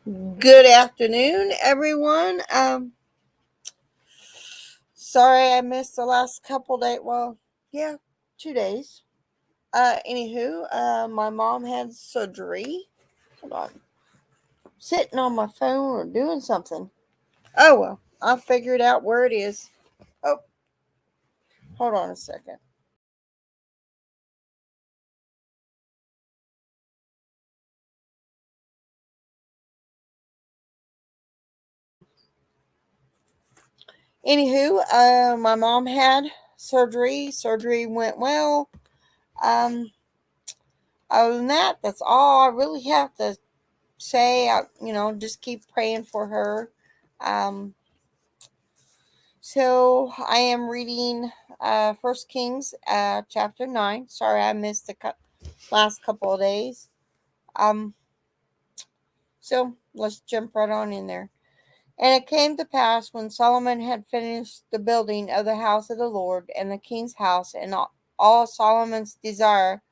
Good afternoon, everyone. Sorry I missed the last couple days. Well, yeah, 2 days. My mom had surgery. Hold on, sitting on my phone or doing something. Oh well, I'll figure it out where it is. Oh, hold on a second. My mom had surgery. Surgery went well. Um, Other than that, that's all I really have to say. Just keep praying for her. Um, so I am reading First Kings chapter 9. Sorry I missed the last couple of days. Um, so let's jump right on in there. And it came to pass when Solomon had finished the building of the house of the Lord and the king's house and all Solomon's desire,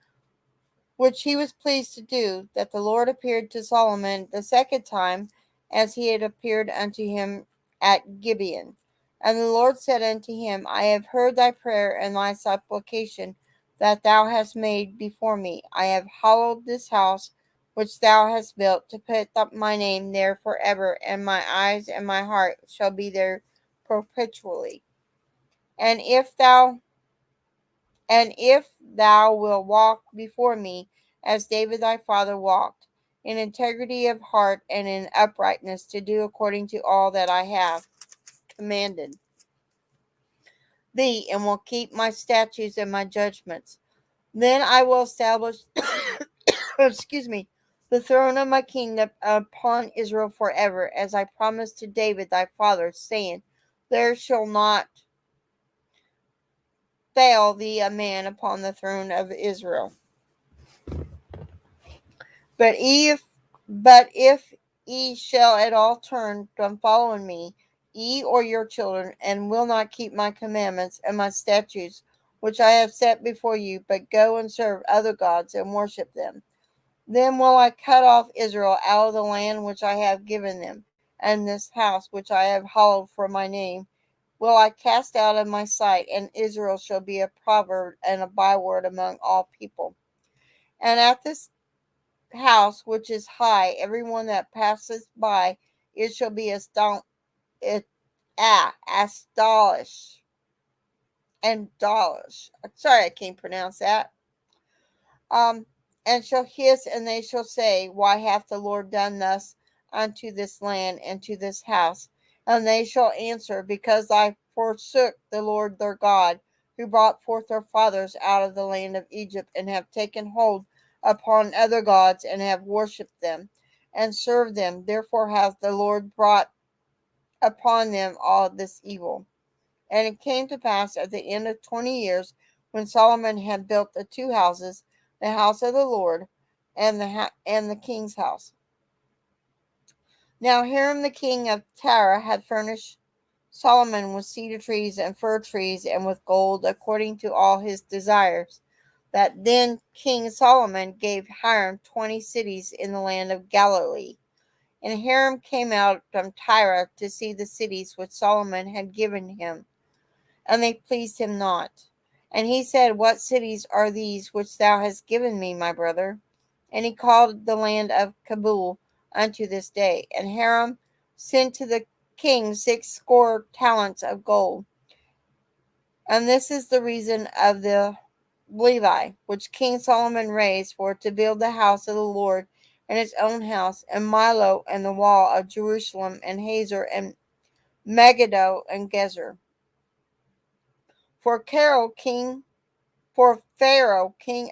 which he was pleased to do, that the Lord appeared to Solomon the second time, as he had appeared unto him at Gibeon. And the Lord said unto him, I have heard thy prayer and thy supplication that thou hast made before me. I have hallowed this house which thou hast built, to put up my name there forever, and my eyes and my heart shall be there perpetually. And if thou and if thou wilt walk before me, as David thy father walked, in integrity of heart and in uprightness, to do according to all that I have commanded thee, and will keep my statutes and my judgments, then I will establish excuse me, the throne of my kingdom upon Israel forever, as I promised to David thy father, saying, There shall not fail thee a man upon the throne of Israel. But if ye shall at all turn from following me, ye or your children, and will not keep my commandments and my statutes which I have set before you, but go and serve other gods and worship them, then will I cut off Israel out of the land which I have given them, and this house which I have hallowed for my name will I cast out of my sight, and Israel shall be a proverb and a byword among all people. And at this house which is high, everyone that passeth by it shall be it astonished and dolish. Sorry, I can't pronounce that. Um, and shall hiss, and they shall say, Why hath the Lord done thus unto this land and to this house? And they shall answer, Because I forsook the Lord their God, who brought forth their fathers out of the land of Egypt, and have taken hold upon other gods, and have worshipped them, and served them. Therefore hath the Lord brought upon them all this evil. And it came to pass at the end of 20 years, when Solomon had built the two houses, the house of the Lord, and the king's house. Now Hiram the king of Tyre had furnished Solomon with cedar trees and fir trees, and with gold, according to all his desires. That then King Solomon gave Hiram 20 cities in the land of Galilee. And Hiram came out from Tyre to see the cities which Solomon had given him, and they pleased him not. And he said, What cities are these which thou hast given me, my brother? And he called the land of Kabul unto this day. And Hiram sent to the king 60 talents of gold. And this is the reason of the levy which King Solomon raised for to build the house of the Lord and his own house, and Milo, and the wall of Jerusalem, and Hazor, and Megiddo, and Gezer. For Pharaoh, king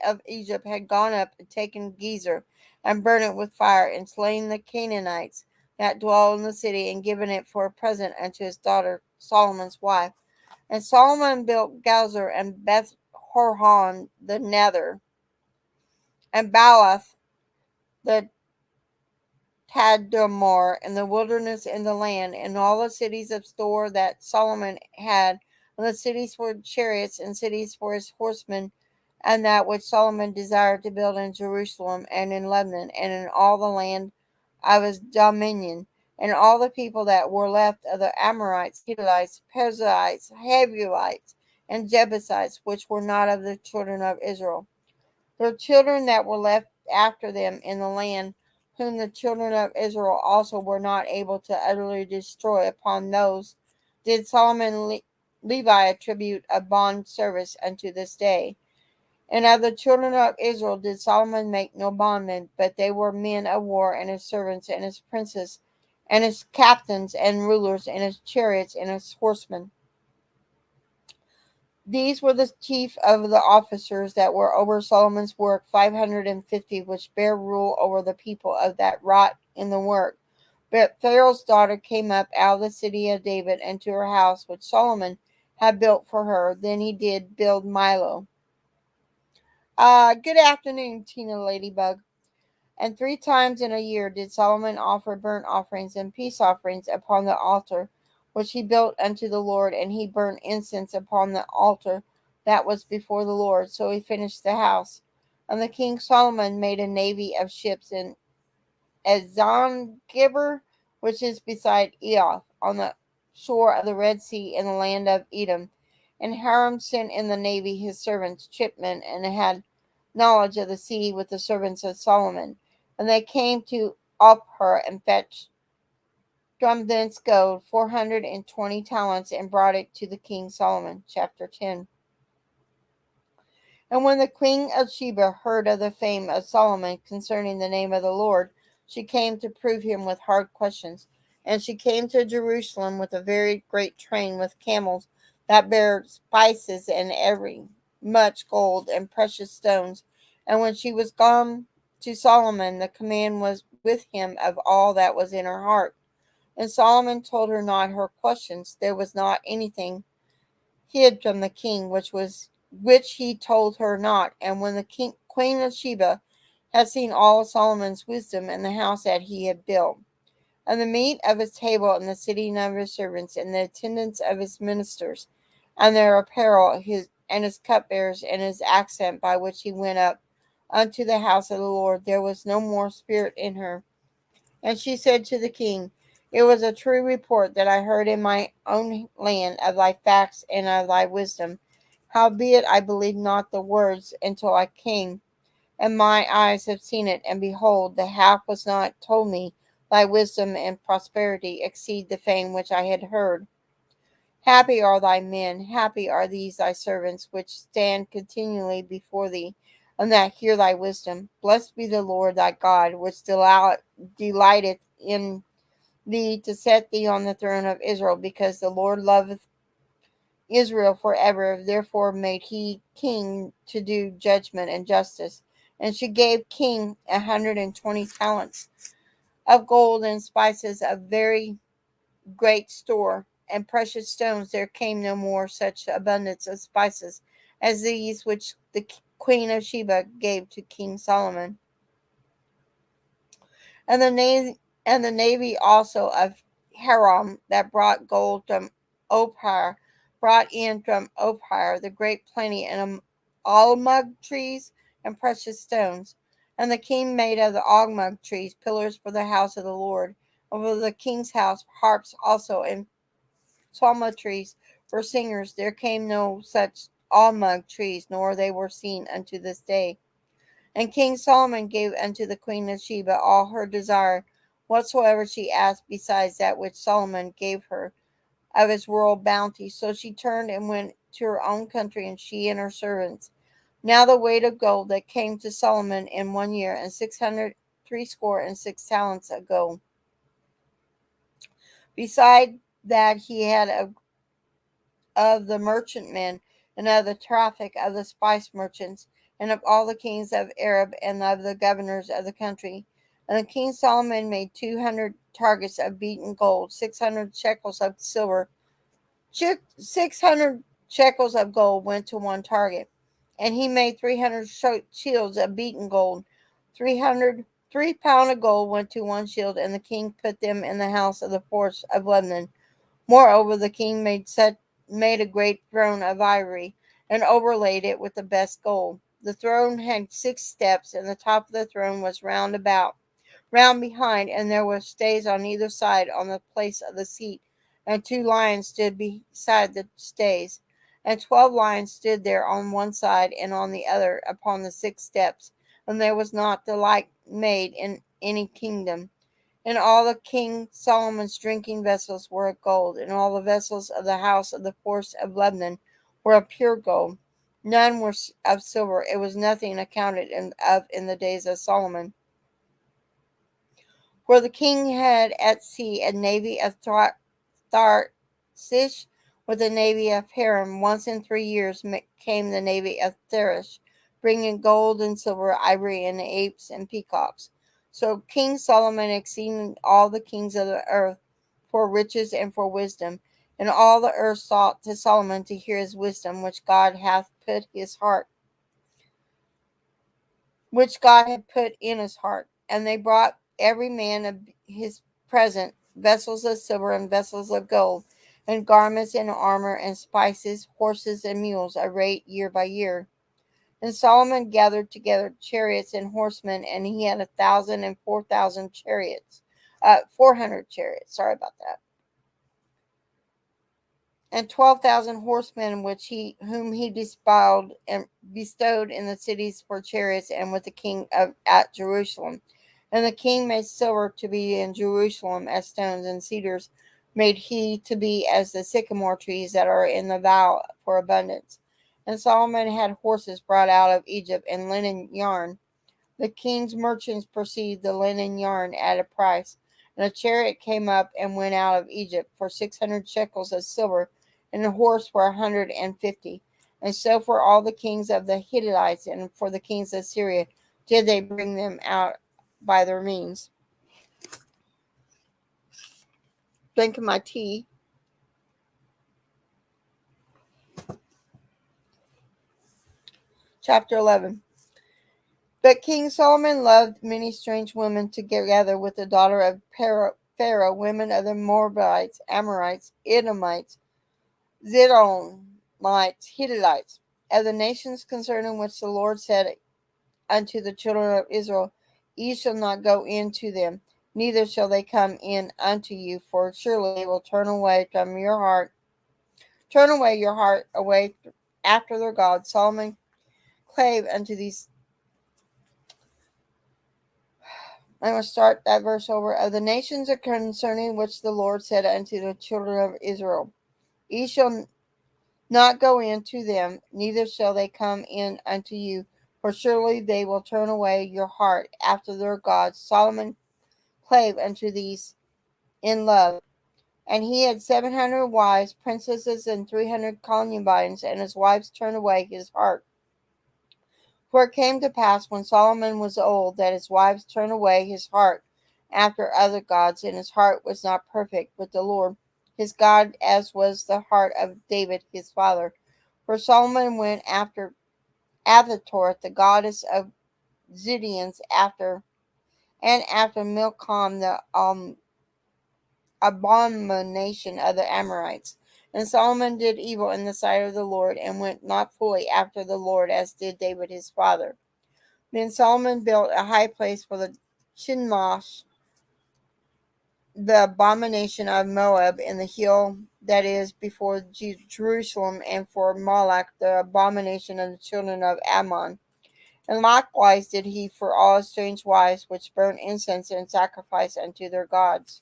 of Egypt, had gone up and taken Gezer, and burnt it with fire, and slain the Canaanites that dwell in the city, and given it for a present unto his daughter Solomon's wife. And Solomon built Gazer, and Beth Horon the nether, and Baalath the Tadmor, and the wilderness in the land, and all the cities of store that Solomon had, and the cities for chariots, and cities for his horsemen, and that which Solomon desired to build in Jerusalem, and in Lebanon, and in all the land of his dominion. And all the people that were left of the Amorites, Hittites, Perizzites, Hevites, and Jebusites, which were not of the children of Israel. Their children that were left after them in the land, whom the children of Israel also were not able to utterly destroy, upon those did Solomon Levi attribute a bond service unto this day. And of the children of Israel did Solomon make no bondmen, but they were men of war, and his servants, and his princes, and his captains, and rulers, and his chariots, and his horsemen. These were the chief of the officers that were over Solomon's work, 550, which bare rule over the people of that wrought in the work. But Pharaoh's daughter came up out of the city of David into her house, which Solomon had built for her. Then he did build Milo. Good afternoon, Tina Ladybug. And 3 times in a year did Solomon offer burnt offerings and peace offerings upon the altar which he built unto the Lord, and he burnt incense upon the altar that was before the Lord. So he finished the house. And the king Solomon made a navy of ships in Ezongibber, which is beside Eoth, on the shore of the Red Sea in the land of Edom. And Hiram sent in the navy his servants, shipmen, and had knowledge of the sea with the servants of Solomon. And they came to Ophir and fetched from thence gold 420 talents, and brought it to the king Solomon. Chapter 10. And when the queen of Sheba heard of the fame of Solomon concerning the name of the Lord, she came to prove him with hard questions. And she came to Jerusalem with a very great train with camels that bare spices and every much gold and precious stones. And when she was gone to Solomon, the command was with him of all that was in her heart. And Solomon told her not her questions. There was not anything hid from the king which he told her not. And when the queen of Sheba had seen all Solomon's wisdom and the house that he had built, and the meat of his table, and the sitting of his servants, and the attendance of his ministers, and their apparel, his cupbearers, and his accent by which he went up unto the house of the Lord, there was no more spirit in her. And she said to the king, It was a true report that I heard in my own land of thy facts and of thy wisdom. Howbeit I believed not the words until I came, and my eyes have seen it, and behold, the half was not told me. Thy wisdom and prosperity exceed the fame which I had heard. Happy are thy men, happy are these thy servants, which stand continually before thee, and that hear thy wisdom. Blessed be the Lord thy God, which delighteth in thee to set thee on the throne of Israel, because the Lord loveth Israel forever. Therefore made he king to do judgment and justice. And she gave king 120 talents of gold and spices of very great store, and precious stones. There came no more such abundance of spices as these which the queen of Sheba gave to King Solomon. And the navy also of Hiram that brought gold from Ophir brought in from Ophir the great plenty and almug trees and precious stones. And the king made of the almug trees pillars for the house of the Lord. Over the king's house harps also and psalmistries for singers. There came no such almug trees, nor they were seen unto this day. And King Solomon gave unto the queen of Sheba all her desire, whatsoever she asked, besides that which Solomon gave her of his royal bounty. So she turned and went to her own country, and she and her servants. Now the weight of gold that came to Solomon in 1 year, and 600 threescore and 6 talents of gold. Beside that he had of the merchantmen, and of the traffic of the spice merchants, and of all the kings of Arab, and of the governors of the country. And the king Solomon made 200 targets of beaten gold, 600 shekels of silver, 600 shekels of gold went to one target. And he made 300 shields of beaten gold, 3 pound of gold went to one shield, and the king put them in the house of the forest of Lebanon. Moreover, the king made a great throne of ivory, and overlaid it with the best gold. The throne had 6 steps, and the top of the throne was round about, round behind, and there were stays on either side on the place of the seat, and 2 lions stood beside the stays. And 12 lions stood there on one side and on the other upon the 6 steps, and there was not the like made in any kingdom. And all the king Solomon's drinking vessels were of gold, and all the vessels of the house of the forest of Lebanon were of pure gold. None were of silver. It was nothing accounted of in the days of Solomon. For the king had at sea a navy of Tharshish with a navy of Haram. Once in 3 years came the navy of Tharshish, bringing gold and silver, ivory, and apes and peacocks. So King Solomon exceeded all the kings of the earth for riches and for wisdom. And all the earth sought to Solomon to hear his wisdom, which God had put in his heart. And they brought every man of his present, vessels of silver and vessels of gold, and garments and armor and spices, horses and mules, a rate year by year. And Solomon gathered together chariots and horsemen, and he had 1,004,000 chariots, 400 chariots. Sorry about that. And 12,000 horsemen, whom he despoiled and bestowed in the cities for chariots, and with the king at Jerusalem. And the king made silver to be in Jerusalem as stones, and cedars made he to be as the sycamore trees that are in the valley for abundance. And Solomon had horses brought out of Egypt, and linen yarn. The king's merchants perceived the linen yarn at a price. And a chariot came up and went out of Egypt for 600 shekels of silver, and a horse for 150. And so for all the kings of the Hittites and for the kings of Syria did they bring them out by their means. Drinking my tea. Chapter 11. But King Solomon loved many strange women together with the daughter of Pharaoh, women of the Moabites, Amorites, Edomites, Zidonites, Hittites, of the nations concerning which the Lord said unto the children of Israel, Ye shall not go in to them, neither shall they come in unto you, for surely they will turn away your heart away after their God. Solomon clave unto these. I'm going to start that verse over. Of the nations concerning which the Lord said unto the children of Israel, Ye shall not go in to them, neither shall they come in unto you, for surely they will turn away your heart after their gods. Solomon clave unto these in love. And he had 700 wives, princesses, and 300 concubines, and his wives turned away his heart. For it came to pass when Solomon was old that his wives turned away his heart after other gods, and his heart was not perfect with the Lord his God, as was the heart of David his father. For Solomon went after Athatoth, the goddess of Zidonians, after Milcom, the abomination of the Amorites. And Solomon did evil in the sight of the Lord, and went not fully after the Lord, as did David his father. Then Solomon built a high place for the Chemosh, the abomination of Moab, in the hill that is before Jerusalem, and for Moloch, the abomination of the children of Ammon. And likewise did he for all strange wives which burn incense and sacrifice unto their gods.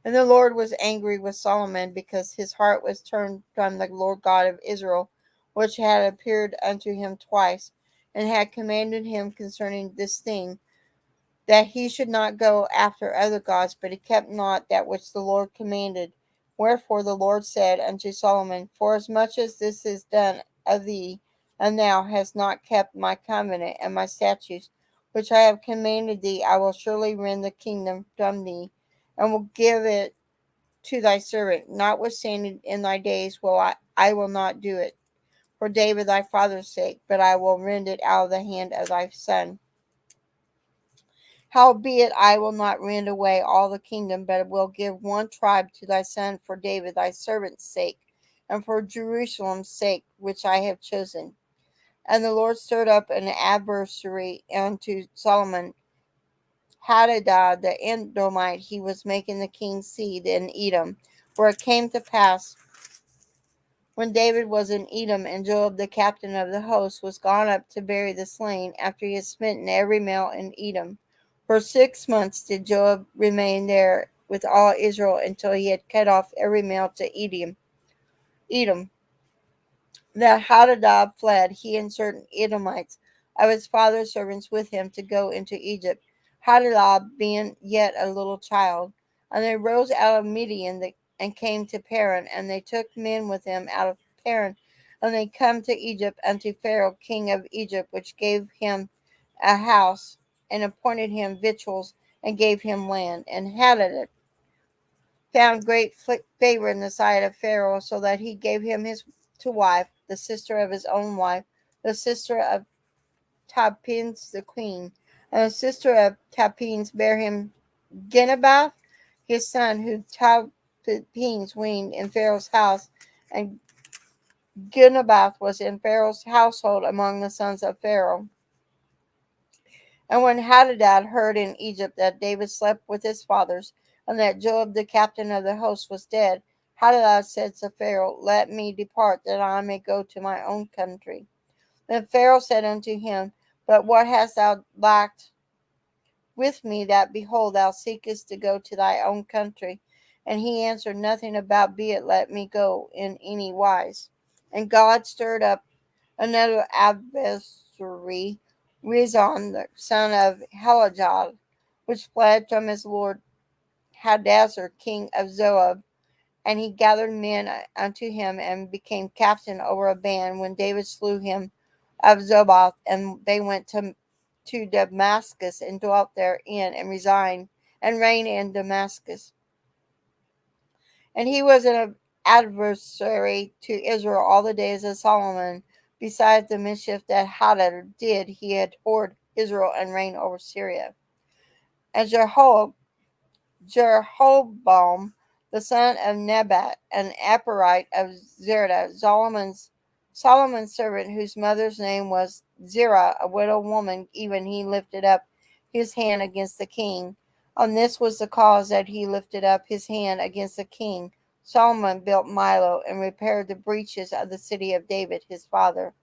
And the Lord was angry with Solomon, because his heart was turned from the Lord God of Israel, which had appeared unto him twice, and had commanded him concerning this thing, that he should not go after other gods, but he kept not that which the Lord commanded. Wherefore the Lord said unto Solomon, Forasmuch as this is done of thee, and thou hast not kept my covenant and my statutes, which I have commanded thee, I will surely rend the kingdom from thee, and will give it to thy servant. Notwithstanding in thy days I will not do it, for David thy father's sake, but I will rend it out of the hand of thy son. Howbeit I will not rend away all the kingdom, but will give one tribe to thy son for David thy servant's sake, and for Jerusalem's sake, which I have chosen. And the Lord stirred up an adversary unto Solomon, Hadadad the Edomite, he was making the king's seat in Edom. For it came to pass, when David was in Edom, and Joab the captain of the host was gone up to bury the slain, after he had smitten every male in Edom. For 6 months did Joab remain there with all Israel, until he had cut off every male to Edom. That Hadadad fled, he and certain Edomites of his father's servants with him, to go into Egypt, Hadadad being yet a little child. And they rose out of Midian and came to Paran, and they took men with them out of Paran. And they come to Egypt unto Pharaoh king of Egypt, which gave him a house, and appointed him victuals, and gave him land. And Hadadad found great favor in the sight of Pharaoh, so that he gave him his to wife, the sister of his own wife, the sister of Tapines the queen. And the sister of Tapines bare him Genubath, his son, who Tapines weaned in Pharaoh's house. And Genubath was in Pharaoh's household among the sons of Pharaoh. And when Hadadad heard in Egypt that David slept with his fathers, and that Joab the captain of the host was dead, Hadadad said to Pharaoh, Let me depart, that I may go to my own country. Then Pharaoh said unto him, But what hast thou lacked with me, that, behold, thou seekest to go to thy own country? And he answered, Nothing, about be it let me go in any wise. And God stirred up another adversary, Rezon the son of Helajah, which fled from his lord Hadazer king of Zoab. And he gathered men unto him, and became captain over a band, when David slew him of Zobath. And they went to Damascus, and dwelt therein, and reigned in Damascus. And he was an adversary to Israel all the days of Solomon. Besides the mischief that Hadad did, he had whored Israel, and reigned over Syria. And Jeroboam, the son of Nebat, an Aparite of Zerah, Solomon's servant, whose mother's name was Zerah, a widow woman, even he lifted up his hand against the king. On this was the cause that he lifted up his hand against the king. Solomon built Milo, and repaired the breaches of the city of David his father.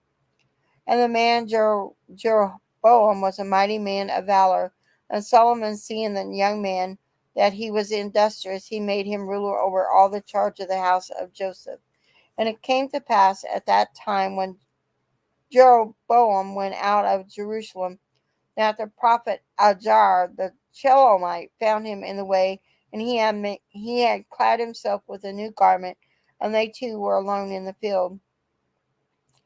And the man Jeroboam was a mighty man of valor. And Solomon, seeing the young man that he was industrious, he made him ruler over all the charge of the house of Joseph. And it came to pass at that time, when Jeroboam went out of Jerusalem, that the prophet Ajar the Chelomite found him in the way, and he had clad himself with a new garment, and they two were alone in the field.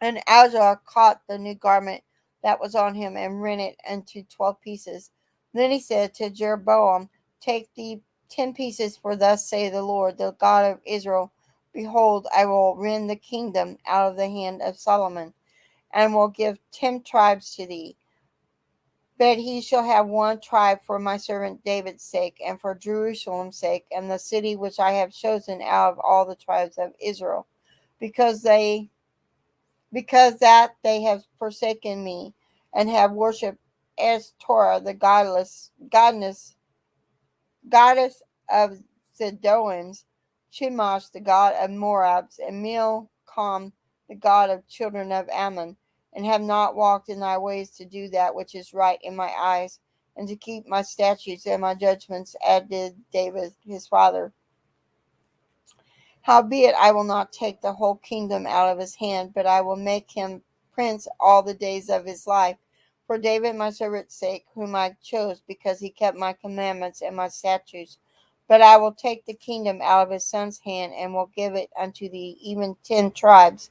And Ajar caught the new garment that was on him, and rent it into 12 pieces. Then he said to Jeroboam, Take thee 10 pieces, for thus saith the Lord, the God of Israel, Behold, I will rend the kingdom out of the hand of Solomon, and will give 10 tribes to thee. But he shall have one tribe for my servant David's sake, and for Jerusalem's sake, and the city which I have chosen out of all the tribes of Israel, because that they have forsaken me, and have worshipped Ashtoreth, the goddess of Zidonians, Chemosh, the god of Moabs, and Milcom, the god of children of Ammon, and have not walked in thy ways, to do that which is right in my eyes, and to keep my statutes and my judgments, as did David his father. Howbeit I will not take the whole kingdom out of his hand, but I will make him prince all the days of his life, for David my servant's sake, whom I chose, because he kept my commandments and my statutes. But I will take the kingdom out of his son's hand, and will give it unto thee, even 10 tribes.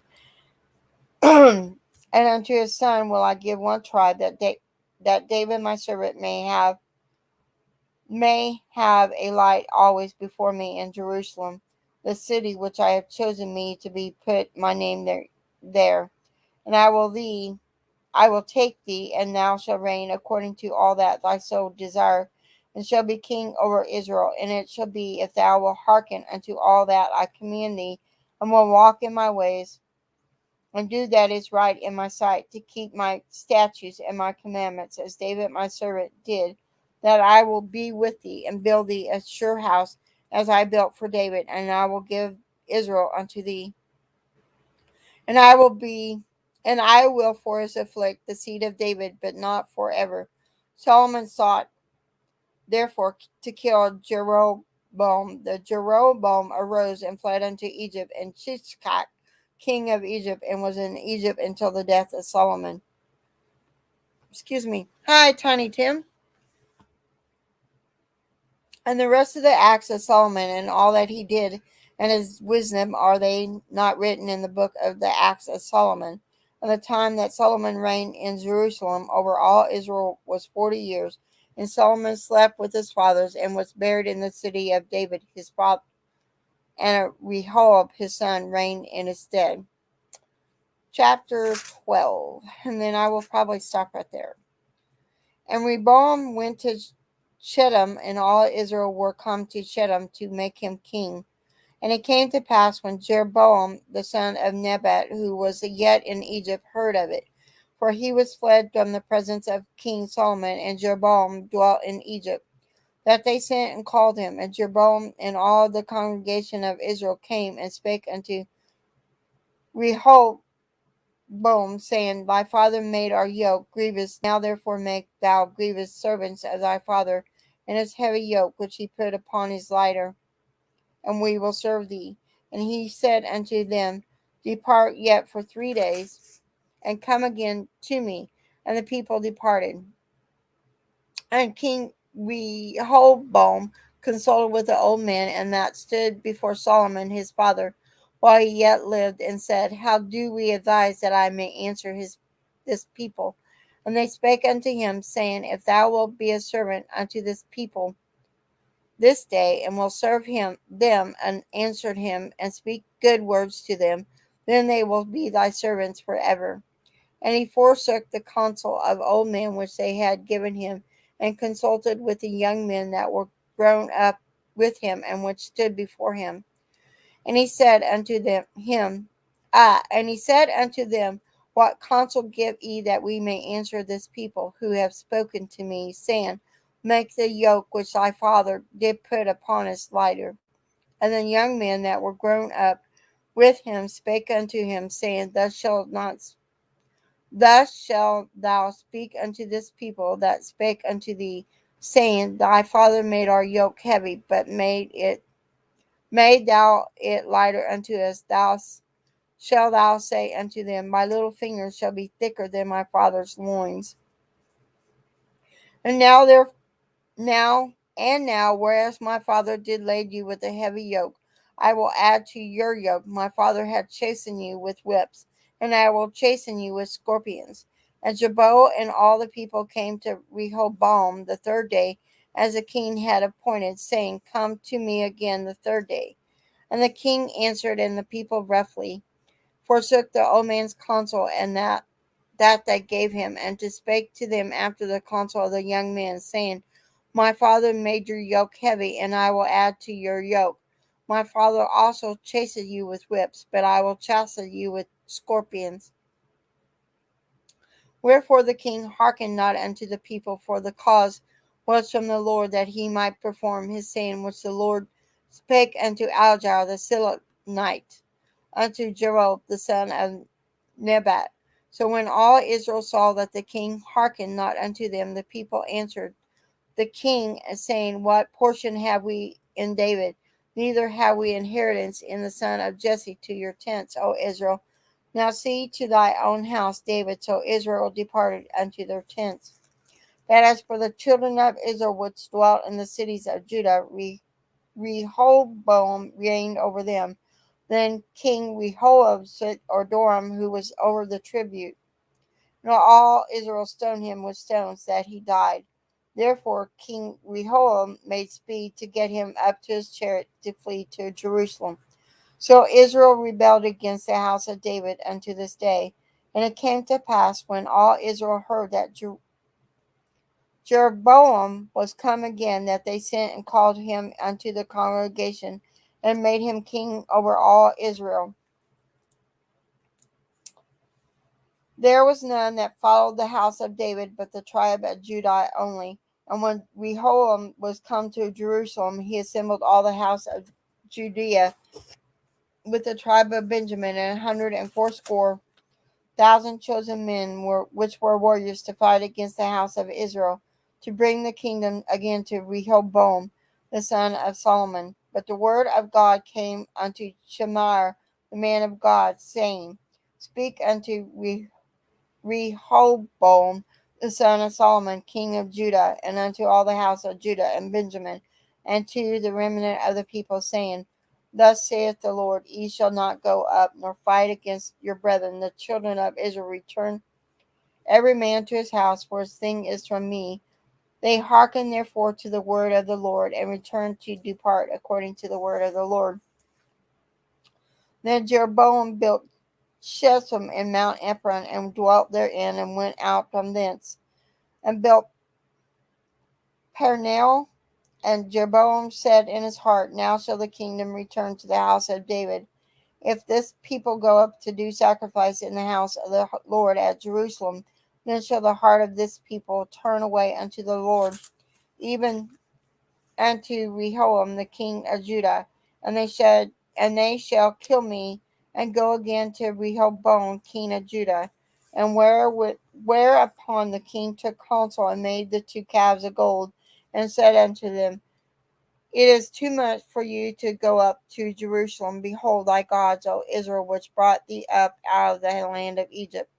And unto his son will I give one tribe, that David my servant may have a light always before me in Jerusalem, the city which I have chosen me to be put my name there. And I will take thee, and thou shalt reign according to all that thy soul desire, and shall be king over Israel. And it shall be, if thou wilt hearken unto all that I command thee, and will walk in my ways, and do that is right in my sight, to keep my statutes and my commandments, as David my servant did, that I will be with thee, and build thee a sure house, as I built for David, and I will give Israel unto thee. And I will for us afflict the seed of David, but not forever. Solomon sought therefore to kill Jeroboam. The Jeroboam arose and fled unto Egypt, and Shishak, king of Egypt, and was in Egypt until the death of Solomon. Excuse me. Hi, Tiny Tim. And the rest of the acts of Solomon and all that he did and his wisdom, are they not written in the book of the acts of Solomon? And the time that Solomon reigned in Jerusalem over all Israel was 40 years. And Solomon slept with his fathers and was buried in the city of David his father. And Rehoboam his son reigned in his stead. Chapter 12. And then I will probably stop right there. And Rehoboam went to Shittim, and all Israel were come to Shittim to make him king. And it came to pass, when Jeroboam the son of Nebat, who was yet in Egypt, heard of it, for he was fled from the presence of King Solomon, and Jeroboam dwelt in Egypt, that they sent and called him. And Jeroboam and all the congregation of Israel came and spake unto Rehoboam, saying, Thy father made our yoke grievous, now therefore make thou grievous servants of thy father, and his heavy yoke which he put upon his lighter, and we will serve thee. And he said unto them, Depart yet for 3 days, and come again to me. And the people departed. And King Rehoboam consulted with the old men, and that stood before Solomon his father, while he yet lived, and said, How do we advise that I may answer this people? And they spake unto him, saying, If thou wilt be a servant unto this people this day, and will serve them, and answered him, and speak good words to them, then they will be thy servants forever. And he forsook the counsel of old men which they had given him, and consulted with the young men that were grown up with him, and which stood before him. And he said unto them, What counsel give ye, that we may answer this people, who have spoken to me, saying, Make the yoke which thy father did put upon us lighter? And the young men that were grown up with him spake unto him, saying, Thus shalt thou speak unto this people that spake unto thee, saying, Thy father made our yoke heavy, but made thou it lighter unto us. Shall thou say unto them, My little fingers shall be thicker than my father's loins. And now, whereas my father did lade you with a heavy yoke, I will add to your yoke. My father had chastened you with whips, and I will chasten you with scorpions. And Jeroboam and all the people came to Rehoboam the 3rd day, as the king had appointed, saying, Come to me again the 3rd day. And the king answered, and the people roughly forsook the old man's counsel, and that they gave him, and to spake to them after the counsel of the young men, saying, My father made your yoke heavy, and I will add to your yoke. My father also chastened you with whips, but I will chasten you with scorpions. Wherefore the king hearkened not unto the people, for the cause was from the Lord, that he might perform his saying which the Lord spake unto Ahijah the Shilonite, unto Jeroboam the son of Nebat. So when all Israel saw that the king hearkened not unto them, the people answered the king, saying, What portion have we in David? Neither have we inheritance in the son of Jesse. To your tents, O Israel. Now see to thy own house, David. So Israel departed unto their tents. That as for the children of Israel which dwelt in the cities of Judah, Rehoboam reigned over them. Then King Rehoboam or Doram, who was over the tribute. And all Israel stoned him with stones, that he died. Therefore King Rehoboam made speed to get him up to his chariot to flee to Jerusalem. So Israel rebelled against the house of David unto this day. And it came to pass, when all Israel heard that Jeroboam was come again, that they sent and called him unto the congregation, and made him king over all Israel. There was none that followed the house of David, but the tribe of Judah only. And when Rehoboam was come to Jerusalem, he assembled all the house of Judea with the tribe of Benjamin, and 180,000 chosen men, which were warriors, to fight against the house of Israel, to bring the kingdom again to Rehoboam, the son of Solomon. But the word of God came unto Shemaiah, the man of God, saying, Speak unto Rehoboam, the son of Solomon, king of Judah, and unto all the house of Judah and Benjamin, and to the remnant of the people, saying, Thus saith the Lord, Ye shall not go up, nor fight against your brethren, the children of Israel. Return every man to his house, for his thing is from me. They hearkened therefore to the word of the Lord, and returned to depart according to the word of the Lord. Then Jeroboam built Shechem and Mount Ephron, and dwelt therein, and went out from thence, and built Pernel. And Jeroboam said in his heart, Now shall the kingdom return to the house of David. If this people go up to do sacrifice in the house of the Lord at Jerusalem, then shall the heart of this people turn away unto the Lord, even unto Rehoboam the king of Judah, and they shall kill me, and go again to Rehoboam king of Judah. And whereupon the king took counsel, and made the 2 calves of gold, and said unto them, It is too much for you to go up to Jerusalem. Behold thy gods, O Israel, which brought thee up out of the land of Egypt.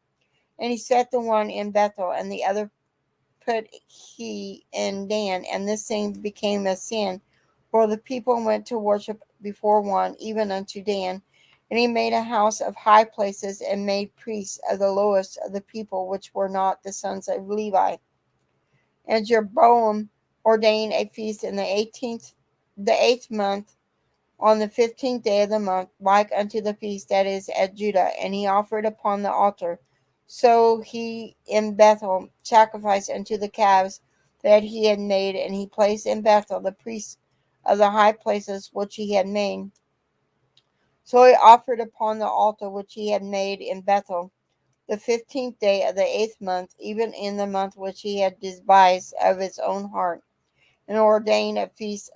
And he set the one in Bethel, and the other put he in Dan, and this thing became a sin, for the people went to worship before one, even unto Dan. And he made a house of high places, and made priests of the lowest of the people, which were not the sons of Levi. And Jeroboam ordained a feast in the 8th month, on the 15th day of the month, like unto the feast that is at Judah, and he offered upon the altar. So he in Bethel sacrificed unto the calves that he had made, and he placed in Bethel the priests of the high places which he had made. So he offered upon the altar which he had made in Bethel the 15th day of the 8th month, even in the month which he had devised of his own heart, and ordained a feast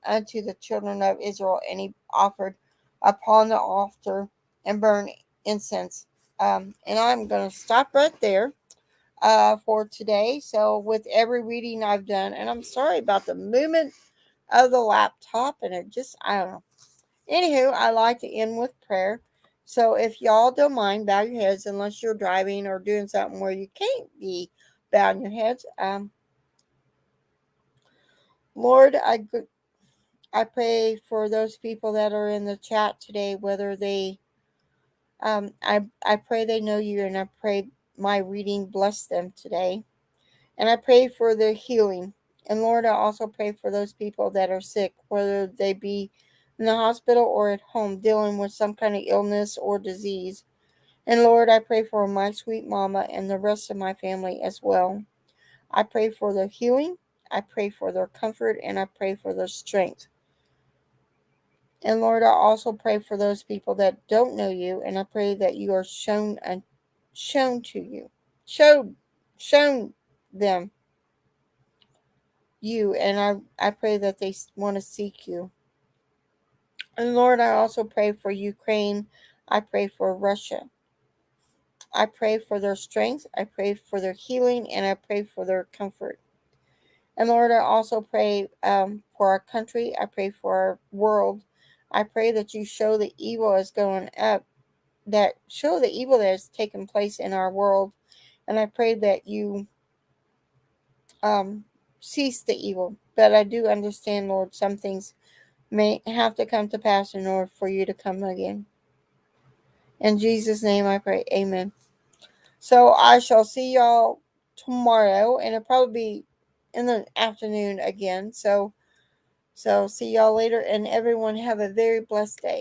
unto the children of Israel, and he offered upon the altar and burned incense. And I'm going to stop right there for today. So, with every reading I've done, and I'm sorry about the movement of the laptop, and it just, I don't know. Anywho, I like to end with prayer. So, if y'all don't mind, bow your heads unless you're driving or doing something where you can't be bowing your heads. Lord, I pray for those people that are in the chat today, whether they, I pray they know you, and I pray my reading bless them today. And I pray for their healing. And Lord, I also pray for those people that are sick, whether they be in the hospital or at home dealing with some kind of illness or disease. And Lord, I pray for my sweet mama and the rest of my family as well. I pray for their healing. I pray for their comfort, and I pray for their strength. And Lord, I also pray for those people that don't know you, and I pray that you are shown to you, shown them you, and I pray that they want to seek you. And Lord, I also pray for Ukraine. I pray for Russia. I pray for their strength. I pray for their healing, and I pray for their comfort. And Lord, I also pray for our country. I pray for our world. I pray that you show the evil is going up, that show the evil that has taken place in our world. And I pray that you cease the evil. But I do understand, Lord, some things may have to come to pass in order for you to come again. In Jesus' name I pray. Amen. So I shall see y'all tomorrow, and it'll probably be in the afternoon again. So see y'all later, and everyone have a very blessed day.